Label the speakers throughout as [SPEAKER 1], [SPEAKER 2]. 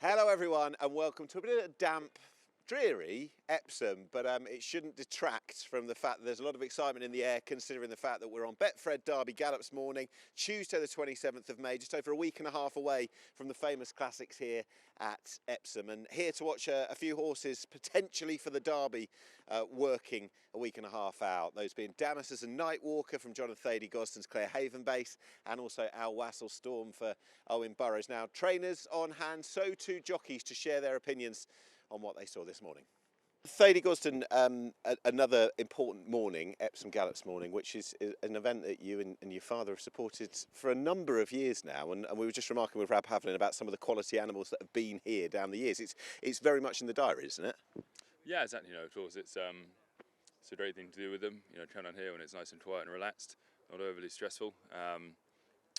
[SPEAKER 1] Hello everyone and welcome to a bit of damp, dreary Epsom, but it shouldn't detract from the fact that there's a lot of excitement in the air considering the fact that we're on Betfred Derby Gallops morning, Tuesday the 27th of May, just over a week and a half away from the famous classics here at Epsom, and here to watch a few horses potentially for the Derby working a week and a half out, those being Damysus and Nightwalker from John and Thady Gosden's Clare Haven base, and also our Wasl Storm for Owen Burrows. Now trainers on hand, so too jockeys to share their opinions on what they saw this morning. Thady Gosden, another important morning, Epsom Gallops morning, which is an event that you and your father have supported for a number of years now, and we were just remarking with Rab Havlin about some of the quality animals that have been here down the years. It's very much in the diary, isn't it?
[SPEAKER 2] Yeah, exactly. Of course, it's a great thing to do with them. Turn on here when it's nice and quiet and relaxed, not overly stressful.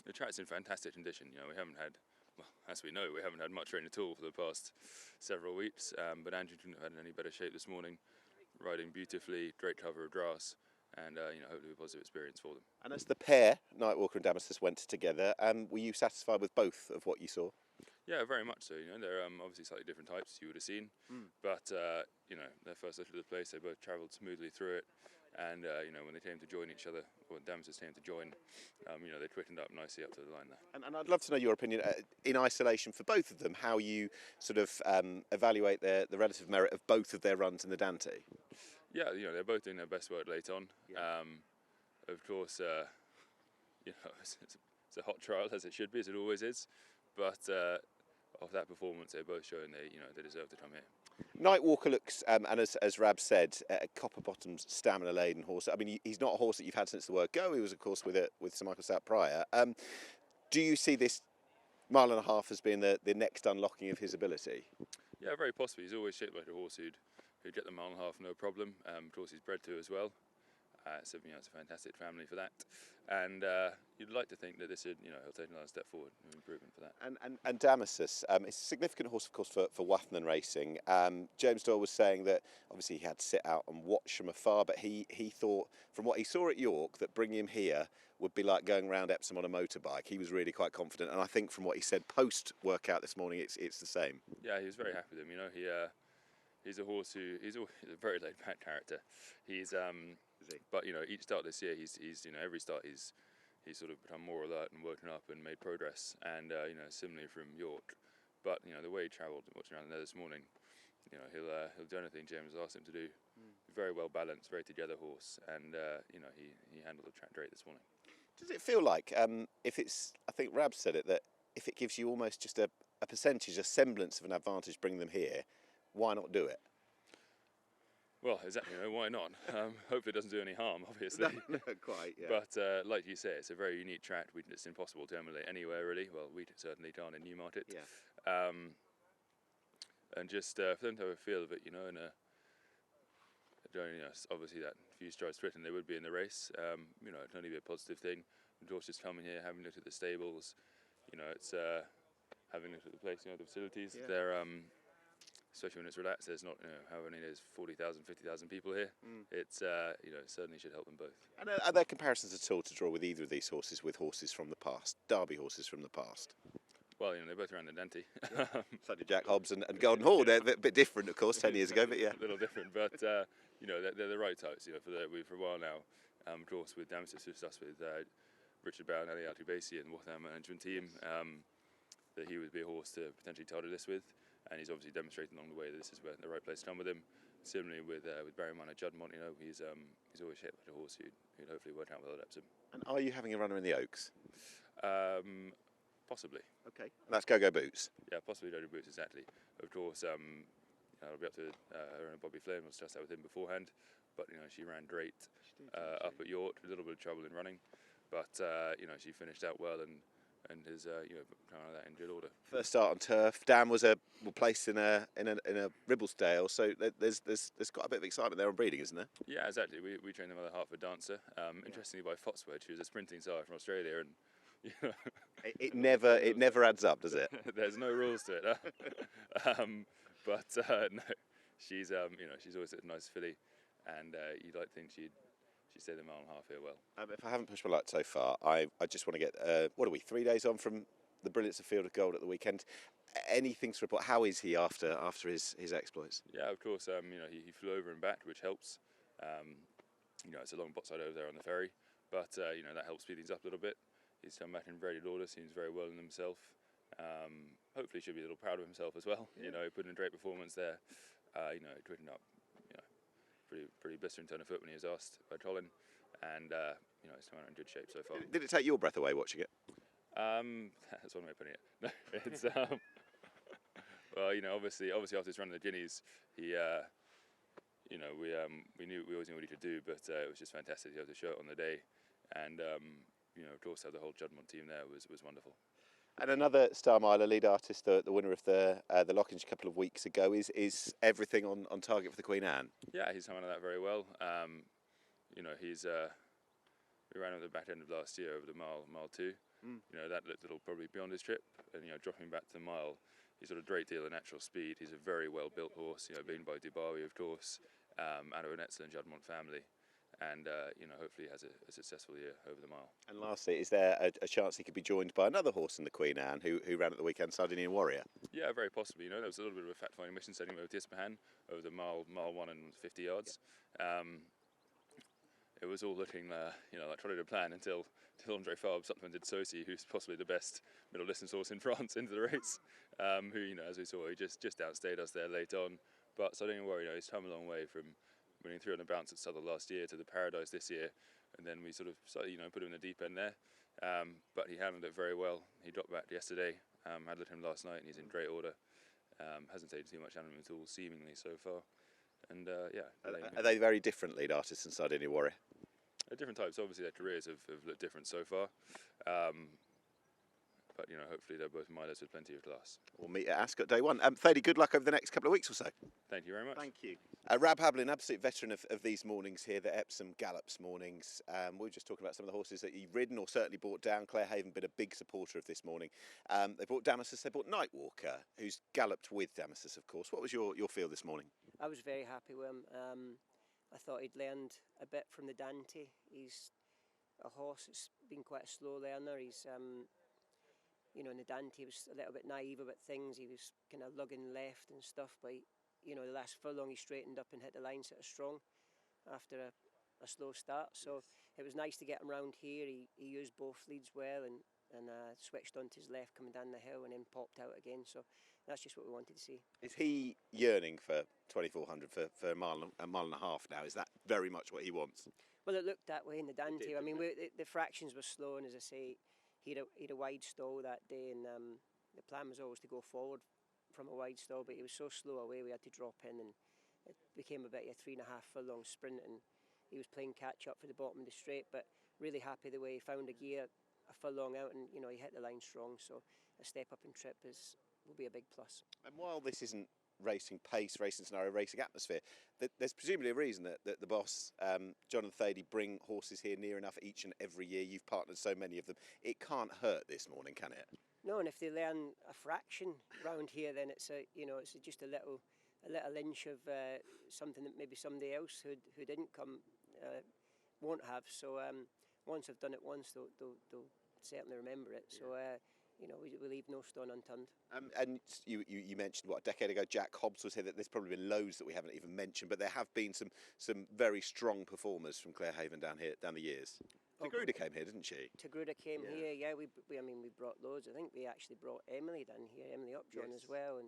[SPEAKER 2] The track's in fantastic condition. We haven't had, well, as we know, we haven't had much rain at all for the past several weeks, but Andrew couldn't have had in any better shape this morning, riding beautifully, great cover of grass, and hopefully a positive experience for them.
[SPEAKER 1] And as the pair, Nightwalker and Damysus, went together, were you satisfied with both of what you saw?
[SPEAKER 2] Yeah, very much so. They're obviously slightly different types, you would have seen, but their first look at the place, they both travelled smoothly through it. And when they came to join each other, or Damysus came to join, they quickened up nicely up to the line there.
[SPEAKER 1] And I'd love to know your opinion in isolation for both of them, how you sort of evaluate the relative merit of both of their runs in the Dante.
[SPEAKER 2] Yeah, they're both doing their best work late on. Yeah. Of course, it's a hot trial, as it should be, as it always is. But of that performance, they're both showing they deserve to come here.
[SPEAKER 1] Nightwalker looks, and as Rab said, a copper-bottomed, stamina-laden horse. I mean, he's not a horse that you've had since the word go. He was, of course, with Sir Michael Stoute prior. Do you see this mile and a half as being the next unlocking of his ability?
[SPEAKER 2] Yeah, very possibly. He's always shaped like a horse who'd get the mile and a half no problem. Of course, he's bred to as well. So it's a fantastic family for that, and you'd like to think that this would, he'll take another step forward, an improvement for that.
[SPEAKER 1] And Damysus, it's a significant horse, of course, for Wasl racing. James Doyle was saying that obviously he had to sit out and watch from afar, but he thought from what he saw at York that bringing him here would be like going around Epsom on a motorbike. He was really quite confident, and I think from what he said post workout this morning, it's the same.
[SPEAKER 2] Yeah, he was very happy with him. He's a horse he's a very laid back character. But each start this year, he's every start he's sort of become more alert and woken up and made progress. And similarly from York, but the way he travelled, watching around there this morning, he'll do anything James asked him to do. Very well balanced, very together horse, and he handled the track great this morning.
[SPEAKER 1] Does it feel like if it's? I think Rab said it, that if it gives you almost just a percentage, a semblance of an advantage, bringing them here, why not do it?
[SPEAKER 2] Well, exactly. Why not? Hopefully it doesn't do any harm, obviously.
[SPEAKER 1] No, quite, yeah.
[SPEAKER 2] But like you say, it's a very unique track. It's impossible to emulate anywhere, really. Well, we certainly can't in Newmarket.
[SPEAKER 1] Yeah.
[SPEAKER 2] And just for them to have a feel of it, and obviously that few strides to it, and they would be in the race. It can only be a positive thing. The horses coming here, having looked at the stables, it's having looked at the place, the facilities. Yeah. They're especially when it's relaxed, there's not, there's 40,000, 50,000 people here. It's, it certainly should help them both. And
[SPEAKER 1] are there comparisons at all to draw with either of these horses with horses from the past, Derby horses from the past?
[SPEAKER 2] Well, they're both around the Dante.
[SPEAKER 1] Slightly Jack Hobbs and Golden Hall. They're a bit different, of course, 10 years ago, but yeah.
[SPEAKER 2] A little different, but, they're the right types, for a while now. Of course, with Damysus, just with Richard Brown, Ali Altubasi and Waltham management team, that he would be a horse to potentially title this with. And he's obviously demonstrated along the way that this is the right place to come with him. Similarly with Barry Minor Juddmont, he's always shaped like a horse who'd hopefully work out well at Epsom.
[SPEAKER 1] And are you having a runner in the Oaks?
[SPEAKER 2] Possibly.
[SPEAKER 1] Okay. And that's Go Boots?
[SPEAKER 2] Yeah, possibly Go Boots, exactly. Of course, I'll be up to her and Bobby Flynn. We'll discuss that with him beforehand. But, she ran great up at York, a little bit of trouble in running. But, she finished out well and is kind of that in good order.
[SPEAKER 1] First start on turf. Dan was placed in a Ribblesdale, so there's quite a bit of excitement there on breeding, isn't there?
[SPEAKER 2] Yeah, exactly. We trained them with a Hertford dancer. Interestingly, by Foxwedge, who's a sprinting sire from Australia, and
[SPEAKER 1] it never adds up, does it?
[SPEAKER 2] There's no rules to it. Huh? No, she's she's always a nice filly, and you'd like to think she'd stay the mile and a half here well.
[SPEAKER 1] If I haven't pushed my luck so far, I just want to get, 3 days on from the brilliance of Field of Gold at the weekend. anything to report? How is he after his exploits?
[SPEAKER 2] Yeah, of course. He flew over and back, which helps. It's a long bot side over there on the ferry, but that helps speed things up a little bit. He's come back in very good order, seems very well in himself. Hopefully, should be a little proud of himself as well. Yeah. Put in a great performance there. Twitting up, pretty blistering turn of foot when he was asked by Colin, and he's come out in good shape so far.
[SPEAKER 1] Did it take your breath away watching it?
[SPEAKER 2] That's one way of putting it. No, it's well, obviously after this run of the Guineas, he, we always knew what he could do, but it was just fantastic to have the show on the day, and of course, have the whole Juddmonte team there was wonderful.
[SPEAKER 1] And another Star Miler lead artist, the winner of the Lockinge a couple of weeks ago, is everything on target for the Queen Anne? Yeah,
[SPEAKER 2] he's handled that very well. He's we ran at the back end of last year over the mile 2. That'll probably be on his trip, and dropping back to the mile, he's got a great deal of natural speed. He's a very well built horse, being by Dubawi, of course, out of an excellent Juddmonte family. And hopefully has a successful year over the mile.
[SPEAKER 1] And lastly, is there a chance he could be joined by another horse in the Queen Anne who ran at the weekend, Sardinian Warrior?
[SPEAKER 2] Yeah, very possibly. There was a little bit of a fact-finding mission setting with Ispahan over the mile 1 and 50 yards. Yep. It was all looking like trying to plan until Andre Fabre supplemented Sosi, who's possibly the best middle distance horse in France, into the race. Who as we saw, he just outstayed us there late on. But Sardinian Warrior, he's come a long way from winning 300 bounce at Southall last year to the Paradise this year, and then we sort of put him in the deep end there. But he handled it very well. He dropped back yesterday, handled him last night, and he's in great order. Hasn't taken too much out of him at all, seemingly so far. And
[SPEAKER 1] are they very different lead artists in Sardinia Warrior?
[SPEAKER 2] They're different types. Obviously, their careers have looked different so far. But hopefully they're both milers with plenty of class. We'll meet at Ascot day 1. Thady, good luck over the next couple of weeks or so. Thank you very much. Thank you. Rab Havlin, absolute veteran of these mornings here, the Epsom Gallops mornings. We were just talking about some of the horses that you've ridden or certainly brought down. Claire Haven been a big supporter of this morning. They brought Damysus, they brought Nightwalker, who's galloped with Damysus, of course. What was your feel this morning?
[SPEAKER 3] I was very happy with him. I thought he'd learned a bit from the Dante. He's a horse that's been quite a slow learner. He's in the Dante he was a little bit naive about things. He was kind of lugging left and stuff, but the last furlong he straightened up and hit the line sort of strong after a slow start. So it was nice to get him round here. He used both leads well and switched onto his left coming down the hill and then popped out again. So that's just what we wanted to see. Is he yearning for 2400 for a mile and a half now? Is that very much what he wants? Well, it looked that way in the Dante. I mean, the fractions were slow, and as I say, he had a wide stall that day, and the plan was always to go forward from a wide stall, but he was so slow away we had to drop in, and it became a bit of a 3.5 furlong sprint, and he was playing catch up for the bottom of the straight, but really happy the way he found a gear a furlong out, and he hit the line strong, so a step up in trip will be a big plus. And while this isn't racing pace, racing scenario, racing atmosphere, there's presumably a reason that the boss, John and Thady, bring horses here near enough each and every year. You've partnered so many of them. It can't hurt this morning, can it? No, and if they learn a fraction round here, then it's just a little inch of something that maybe somebody else who didn't come won't have. So once I've done it once, they'll certainly remember it. Yeah. So. We leave no stone unturned. And you mentioned, a decade ago, Jack Hobbs was here. There's probably been loads that we haven't even mentioned, but there have been some very strong performers from Clare Haven down the years. Tagruda came here, didn't she? Tagruda came here, yeah. We brought loads. I think we actually brought Emily down here, Emily Upjohn as well, and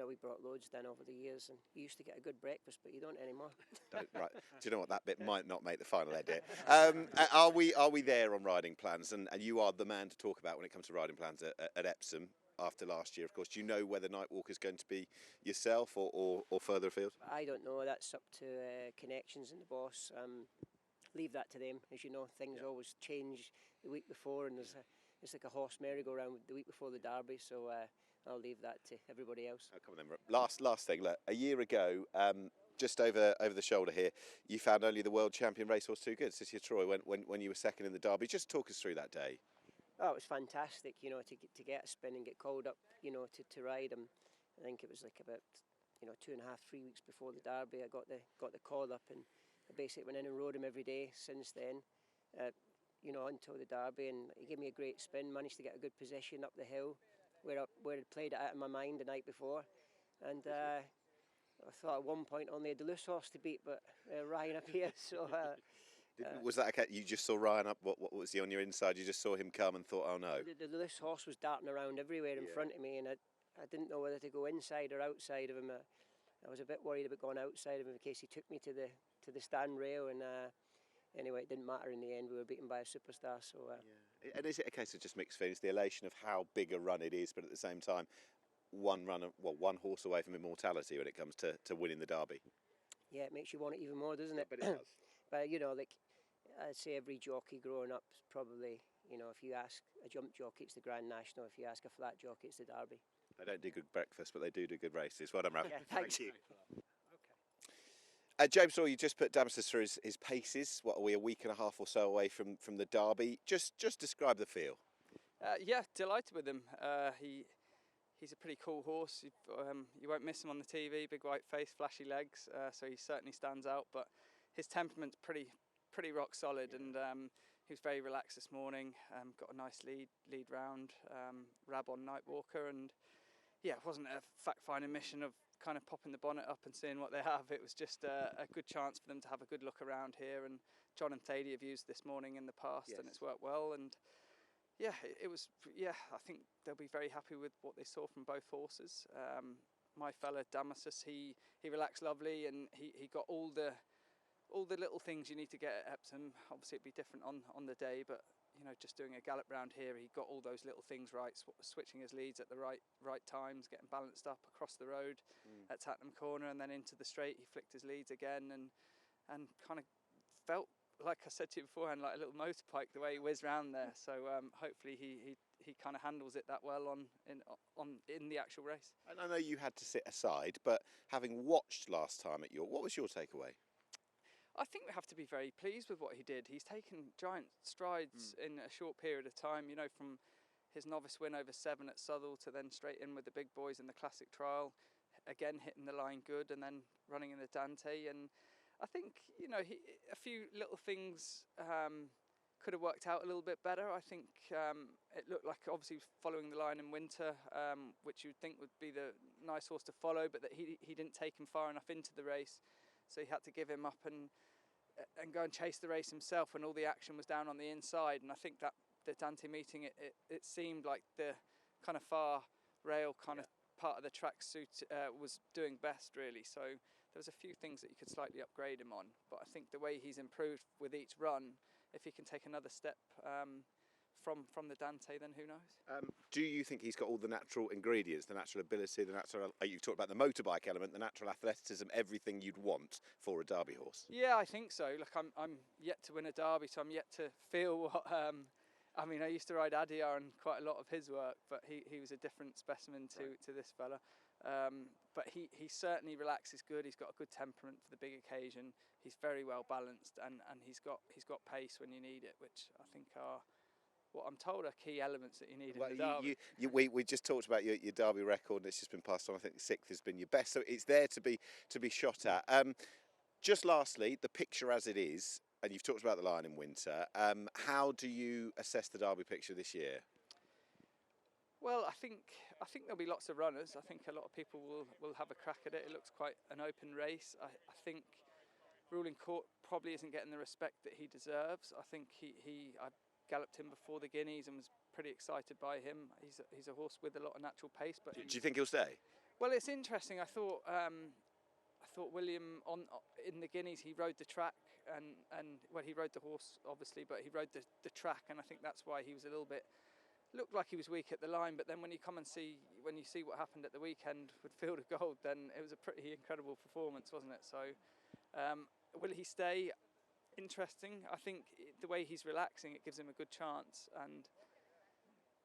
[SPEAKER 3] we brought loads down over the years, and you used to get a good breakfast, but you don't anymore. Right. Do you know what? That bit might not make the final edit. Are we there on riding plans? And you are the man to talk about when it comes to riding plans at Epsom after last year, of course. Do you know whether Nightwalker's going to be yourself or further afield? I don't know. That's up to connections and the boss. Leave that to them. As you know, things always change the week before, and it's like a horse merry-go-round the week before the Derby, so I'll leave that to everybody else. Oh, come on then. Last thing. Look, a year ago, just over the shoulder here, you found only the world champion racehorse Too Good, City of Troy, when you were second in the Derby. Just talk us through that day. Oh, it was fantastic, to get a spin and get called up, to ride him. I think it was like about, 2.5, 3 weeks before the Derby. I got the call up, and I basically went in and rode him every day since then. Until the Derby, and he gave me a great spin. Managed to get a good position up the hill. where I'd played it out in my mind the night before, and I thought at one point only had the loose horse to beat, but Ryan up here. So
[SPEAKER 1] was that okay? You just saw Ryan up? What was he on your inside? You just saw him come and thought, oh no.
[SPEAKER 3] The loose horse was darting around everywhere in front of me, and I didn't know whether to go inside or outside of him. I was a bit worried about going outside of him in case he took me to the stand rail, and anyway, it didn't matter in the end. We were beaten by a superstar. So.
[SPEAKER 1] And is it a case of just mixed feelings, the elation of how big a run it is, but at the same time, one horse away from immortality when it comes to winning the Derby?
[SPEAKER 3] Yeah, it makes you want it even more, doesn't it?
[SPEAKER 1] But it does.
[SPEAKER 3] But like I'd say, every jockey growing up probably, if you ask a jump jockey, it's the Grand National. If you ask a flat jockey, it's the Derby.
[SPEAKER 1] They don't do good breakfast, but they do good races. Well done, Rab.
[SPEAKER 3] Yeah, thank you.
[SPEAKER 1] James Doyle, you just put Damysus through his paces. What are we, a week and a half or so away from the Derby? Just describe the feel.
[SPEAKER 4] Yeah, delighted with him. He's a pretty cool horse. You won't miss him on the TV. Big white face, flashy legs. So he certainly stands out. But his temperament's pretty rock solid, and he was very relaxed this morning. Got a nice lead round. Rab on Nightwalker, and yeah, it wasn't a fact-finding mission of kind of popping the bonnet up and seeing what they have. It was just a good chance for them to have a good look around here. And John and Thady have used this morning in the past, and it's worked well. And yeah, it was. Yeah, I think they'll be very happy with what they saw from both horses. My fella Damysus, he relaxed lovely, and he got all the little things you need to get at Epsom. Obviously, it'd be different on the day, but just doing a gallop round here, he got all those little things right, switching his leads at the right times, getting balanced up across the road at Tattenham Corner, and then into the straight. He flicked his leads again, and kind of felt, like I said to you beforehand, like a little motorbike the way he whizzed round there. So hopefully he kind of handles it that well in the actual race.
[SPEAKER 1] And I know you had to sit aside, but having watched last time at York, what was your takeaway?
[SPEAKER 4] I think we have to be very pleased with what he did. He's taken giant strides in a short period of time, from his novice win over 7 at Southall to then straight in with the big boys in the classic trial, again hitting the line good, and then running in the Dante. And I think, a few little things could have worked out a little bit better. I think it looked like, obviously, following the line in Winter, which you'd think would be the nice horse to follow, but that he didn't take him far enough into the race. So he had to give him up and go and chase the race himself when all the action was down on the inside. And I think that the Dante meeting, it seemed like the kind of far rail kind of part of the tracksuit was doing best, really. So there was a few things that you could slightly upgrade him on. But I think the way he's improved with each run, if he can take another step from the Dante, then who knows?
[SPEAKER 1] Do you think he's got all the natural ingredients, the natural ability, the natural? You've talked about the motorbike element, the natural athleticism, everything you'd want for a Derby horse.
[SPEAKER 4] Yeah, I think so. Look, I'm yet to win a Derby, so I'm yet to feel what. I mean, I used to ride Adyar and quite a lot of his work, but he was a different specimen to this fella. But he certainly relaxes good. He's got a good temperament for the big occasion. He's very well balanced, and he's got pace when you need it, which I think are, what I'm told, are key elements that you need in the Derby.
[SPEAKER 1] We just talked about your Derby record, and it's just been passed on. I think 6th has been your best, so it's there to be shot at. Just lastly, the picture as it is, and you've talked about the Lion in Winter. How do you assess the Derby picture this year?
[SPEAKER 4] Well, I think there'll be lots of runners. I think a lot of people will have a crack at it. It looks quite an open race. I think Ruling Court probably isn't getting the respect that he deserves. I think I galloped him before the Guineas and was pretty excited by him. He's a horse with a lot of natural pace. But
[SPEAKER 1] do you think he'll stay?
[SPEAKER 4] Well, it's interesting. I thought William in the Guineas, he rode the track and well, he rode the horse obviously, but he rode the track, and I think that's why he was a little bit, looked like he was weak at the line. But then when you see what happened at the weekend with Field of Gold, then it was a pretty incredible performance, wasn't it? So will he stay? Interesting. I think the way he's relaxing, it gives him a good chance. And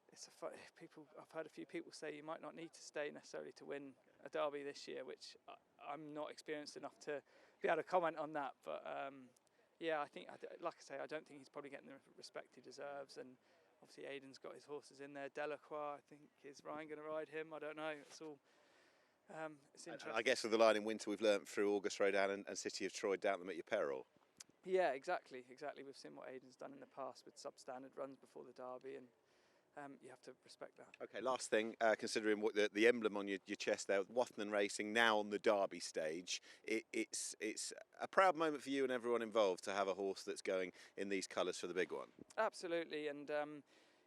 [SPEAKER 4] I've heard a few people say you might not need to stay necessarily to win a Derby this year, which I'm not experienced enough to be able to comment on that. But yeah, I think, like I say, I don't think he's probably getting the respect he deserves. And obviously Aidan's got his horses in there. Delacroix, I think, is Ryan going to ride him? I don't know. It's all. It's interesting.
[SPEAKER 1] I guess with the Lion in Winter, we've learnt through August Rodan and City of Troy, doubt them at your peril.
[SPEAKER 4] Yeah, exactly. We've seen what Aidan's done in the past with substandard runs before the Derby, and you have to respect that.
[SPEAKER 1] Okay, last thing, considering what the emblem on your chest there, Wasl Racing now on the Derby stage, it's a proud moment for you and everyone involved to have a horse that's going in these colours for the big one.
[SPEAKER 4] Absolutely, and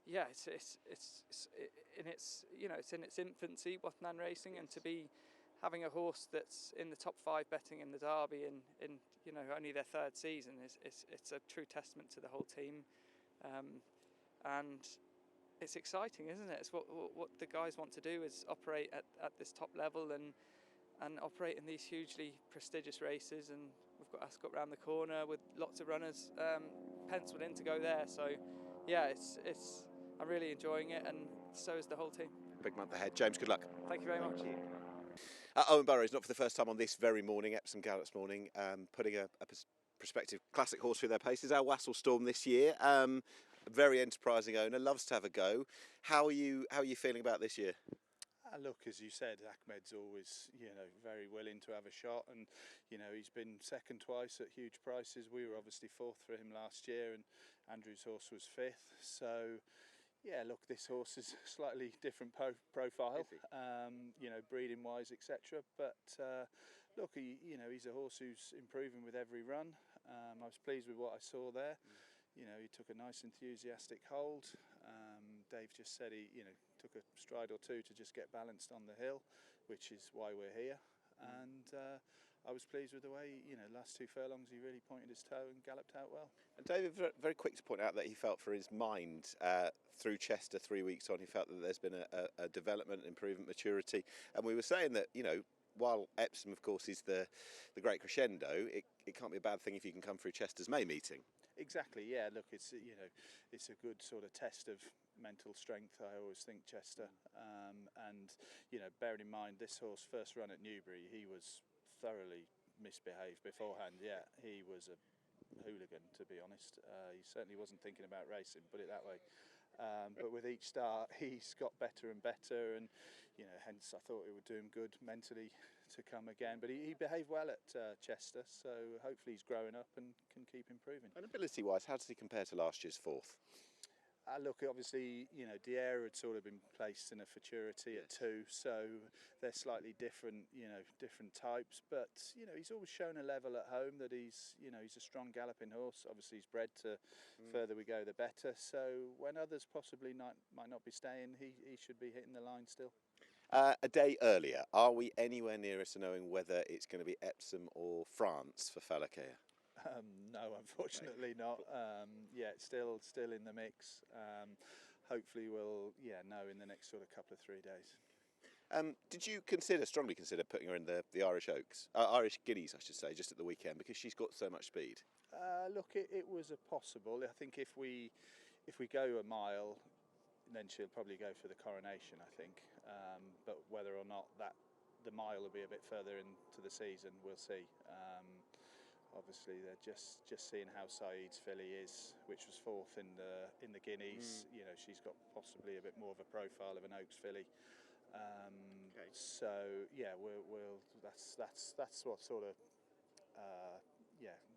[SPEAKER 4] yeah, it's in its it's in its infancy, Wasl Racing, and to be having a horse that's in the top 5 betting in the Derby in only their 3rd season it's a true testament to the whole team, and it's exciting, isn't it? It's what the guys want to do, is operate at this top level and operate in these hugely prestigious races. And we've got Ascot round the corner with lots of runners penciled in to go there. So yeah, I'm really enjoying it, and so is the whole team.
[SPEAKER 1] Big month ahead. James, good luck.
[SPEAKER 4] Thank you very much.
[SPEAKER 1] Owen Burrows, not for the first time on this very morning, Epsom Gallops morning, putting a prospective classic horse through their paces. Our Wasl Storm this year. Very enterprising owner, loves to have a go. How are you feeling about this year?
[SPEAKER 5] Look, as you said, Ahmed's always, very willing to have a shot, and he's been second twice at huge prices. We were obviously 4th for him last year, and Andrew's horse was 5th. So, yeah, look, this horse is slightly different profile, breeding wise, etc. But look, he's a horse who's improving with every run. I was pleased with what I saw there. He took a nice enthusiastic hold. Dave just said he, took a stride or two to just get balanced on the hill, which is why we're here. And I was pleased with the way, last 2 furlongs he really pointed his toe and galloped out well.
[SPEAKER 1] And David, very quick to point out that he felt for his mind through Chester 3 weeks on, he felt that there's been a development, improvement, maturity. And we were saying that, while Epsom, of course, is the great crescendo, it can't be a bad thing if you can come through Chester's May meeting.
[SPEAKER 5] Exactly, yeah. Look, it's a good sort of test of mental strength, I always think, Chester. And bearing in mind this horse first run at Newbury, he was thoroughly misbehaved beforehand. Yeah, he was a hooligan, to be honest. He certainly wasn't thinking about racing, put it that way. But with each start, he's got better and better, and hence I thought it would do him good mentally to come again. But he behaved well at Chester, so hopefully he's growing up and can keep improving.
[SPEAKER 1] And ability-wise, how does he compare to last year's 4th?
[SPEAKER 5] Look, obviously, Diera had sort of been placed in a futurity at 2, so they're slightly different, different types. But he's always shown a level at home that he's a strong galloping horse. Obviously, he's bred to further we go, the better. So when others possibly might not be staying, he should be hitting the line still.
[SPEAKER 1] A day earlier, are we anywhere nearer to knowing whether it's going to be Epsom or France for Falakea?
[SPEAKER 5] No, unfortunately not. It's still in the mix. Hopefully we'll know in the next sort of couple of 3 days.
[SPEAKER 1] Did you strongly consider putting her in the Irish Oaks, Irish Guineas, I should say, just at the weekend, because she's got so much speed?
[SPEAKER 5] Look, it was a possible. I think if we go a mile, then she'll probably go for the coronation, I think. But whether or not the mile will be a bit further into the season, we'll see. Obviously, they're just seeing how Saeed's filly is, which was 4th in the Guineas. She's got possibly a bit more of a profile of an Oaks filly. Okay. So yeah, that's what sort of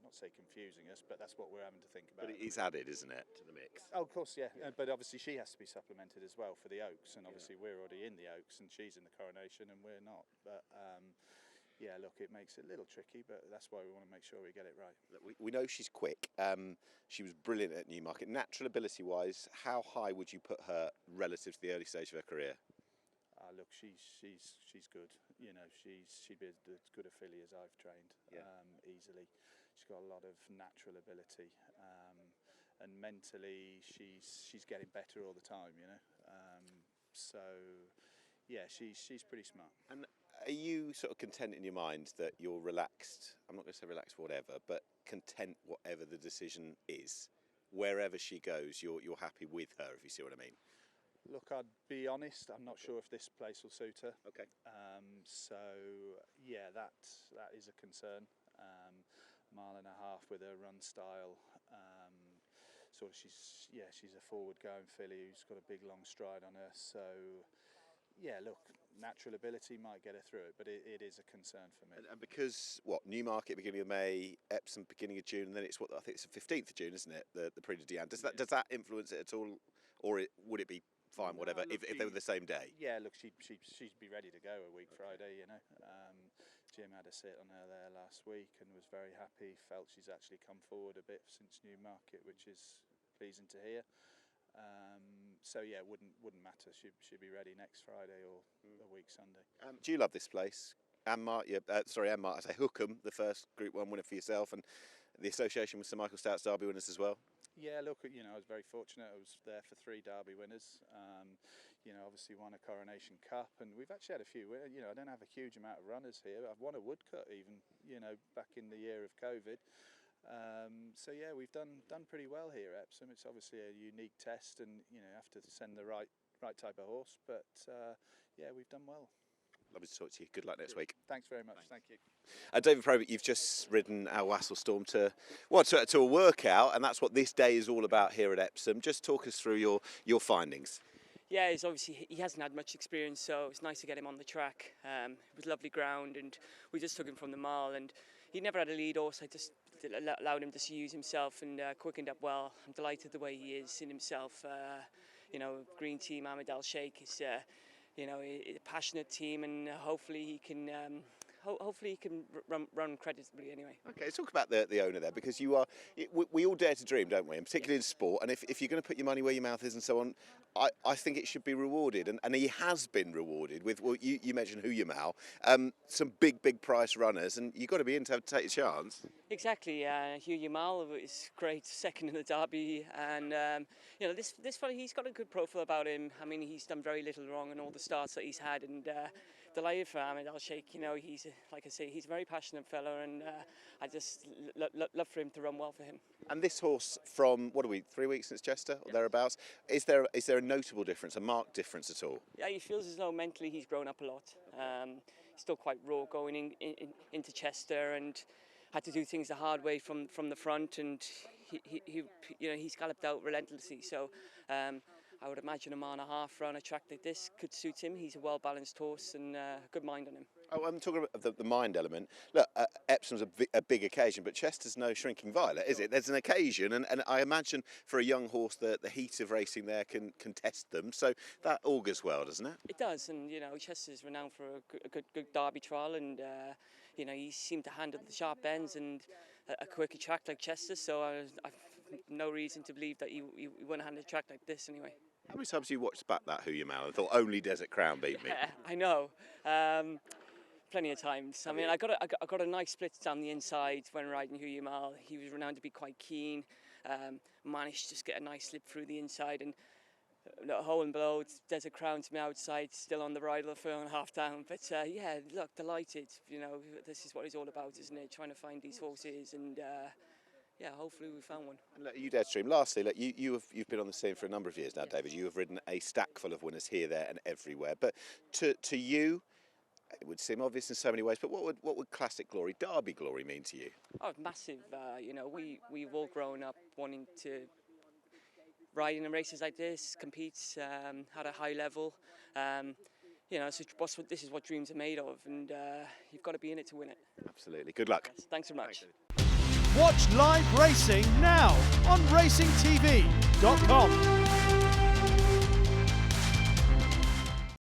[SPEAKER 5] not say confusing us, but that's what we're having to think about.
[SPEAKER 1] But it is added, isn't it, to the mix?
[SPEAKER 5] Oh, of course, yeah. But obviously she has to be supplemented as well for the Oaks, and obviously we're already in the Oaks, and she's in the coronation, and we're not. But yeah, look, it makes it a little tricky, but that's why we want to make sure we get it right.
[SPEAKER 1] Look, we know she's quick. She was brilliant at Newmarket. Natural ability-wise, how high would you put her relative to the early stage of her career?
[SPEAKER 5] Look, she's good. She'd be as good a filly as I've trained, easily. She's got a lot of natural ability, and mentally she's getting better all the time. So yeah, she's pretty smart.
[SPEAKER 1] And are you sort of content in your mind that you're relaxed? I'm not going to say relaxed, whatever, but content whatever the decision is, wherever she goes, you're happy with her, if you see what I mean.
[SPEAKER 5] Look, I'd be honest, I'm not sure if this place will suit her.
[SPEAKER 1] Okay.
[SPEAKER 5] So yeah, that is a concern. Mile and a half with her run style. She's a forward-going filly who's got a big long stride on her. So yeah, look, natural ability might get her through it, but it is a concern for me.
[SPEAKER 1] And because Newmarket beginning of May, Epsom beginning of June, and then it's I think it's the 15th of June, isn't it? The Prix de Diane. Does that influence it at all, or would it be fine, whatever,
[SPEAKER 5] No, look,
[SPEAKER 1] if they were the same day?
[SPEAKER 5] Yeah, look, she'd be ready to go a week Friday, you know. Jim had a sit on her there last week and was very happy. Felt she's actually come forward a bit since Newmarket, which is pleasing to hear. So yeah, wouldn't matter. She'd be ready next Friday or a week Sunday.
[SPEAKER 1] Do you love this place? Anmart, Anmart, I say Hookham, the first Group 1 winner for yourself, and the association with Sir Michael Stout's Derby winners as well.
[SPEAKER 5] Yeah, look, you know, I was very fortunate. I was there for 3 Derby winners. You know, obviously won a Coronation Cup, and we've actually had a few. You know, I don't have a huge amount of runners here. I've won a Woodcut even, you know, back in the year of COVID. So yeah, we've done pretty well here at Epsom. It's obviously a unique test, and you know, have to send the right type of horse. But yeah, we've done well.
[SPEAKER 1] Lovely to talk to you. Good luck next week.
[SPEAKER 5] Thanks very much. Thank you.
[SPEAKER 1] David Probert, you've just ridden our Wasl Storm to a workout, and that's what this day is all about here at Epsom. Just talk us through your findings.
[SPEAKER 6] Yeah, he hasn't had much experience, so it's nice to get him on the track. It was lovely ground, and we just took him from the mile, and he never had a lead horse. I just allowed him to use himself and quickened up well. I'm delighted the way he is in himself. You know, Green Team, Ahmed Al Sheikh is, you know, a passionate team, and hopefully he can. Hopefully he can run creditably anyway.
[SPEAKER 1] Okay, let's talk about the owner there, because we all dare to dream, don't we? And particularly in sport. And if you're going to put your money where your mouth is and so on, I think it should be rewarded. And he has been rewarded with, well, you mentioned Huyamal, some big price runners, and you've got to be in to take a chance.
[SPEAKER 6] Exactly. Huyamal is great, second in the Derby, and you know, this fella, he's got a good profile about him. I mean, he's done very little wrong in all the starts that he's had, and delighted for Ahmed Al Sheikh. You know, he's, like I say, he's a very passionate fella, and I just love for him to run well for him.
[SPEAKER 1] And this horse, from 3 weeks since Chester or thereabouts, is there a notable difference, a marked difference at all?
[SPEAKER 6] Yeah, he feels as though mentally he's grown up a lot. He's still quite raw going into Chester, and had to do things the hard way from the front, and he you know, he's galloped out relentlessly. So I would imagine a mile and a half on a track like this could suit him. He's a well-balanced horse and good mind on him.
[SPEAKER 1] Oh, I'm talking about the mind element. Look, Epsom's a big occasion, but Chester's no shrinking violet, is it? There's an occasion, and I imagine for a young horse, the heat of racing there can test them. So that augurs well, doesn't it? It
[SPEAKER 6] does, and you know, Chester's renowned for a good Derby trial, and you know, he seemed to handle the sharp bends and a quirky track like Chester. So I've no reason to believe that he wouldn't handle a track like this anyway.
[SPEAKER 1] How many times have you watched back that Huyamal and thought only Desert Crown beat me?
[SPEAKER 6] Yeah, I know. Plenty of times. I mean, I got a nice split down the inside when riding Huyamal. He was renowned to be quite keen. Managed to just get a nice slip through the inside, and hole and below, Desert Crown to me outside, still on the bridle, 4.5 down. But yeah, look, delighted. You know, this is what it's all about, isn't it? Trying to find these horses, and yeah, hopefully we found one.
[SPEAKER 1] And look, you dare stream. Lastly, look, you've been on the scene for a number of years now, yeah. David. You have ridden a stack full of winners here, there, and everywhere. But to you, it would seem obvious in so many ways. But what would classic glory, Derby glory, mean to you? Oh,
[SPEAKER 6] massive. You know, we've all grown up wanting to ride in races like this, compete at a high level. You know, so this is what dreams are made of, and you've got to be in it to win it.
[SPEAKER 1] Absolutely. Good luck.
[SPEAKER 6] Yes, thanks so much.
[SPEAKER 7] Watch live racing now on racingtv.com.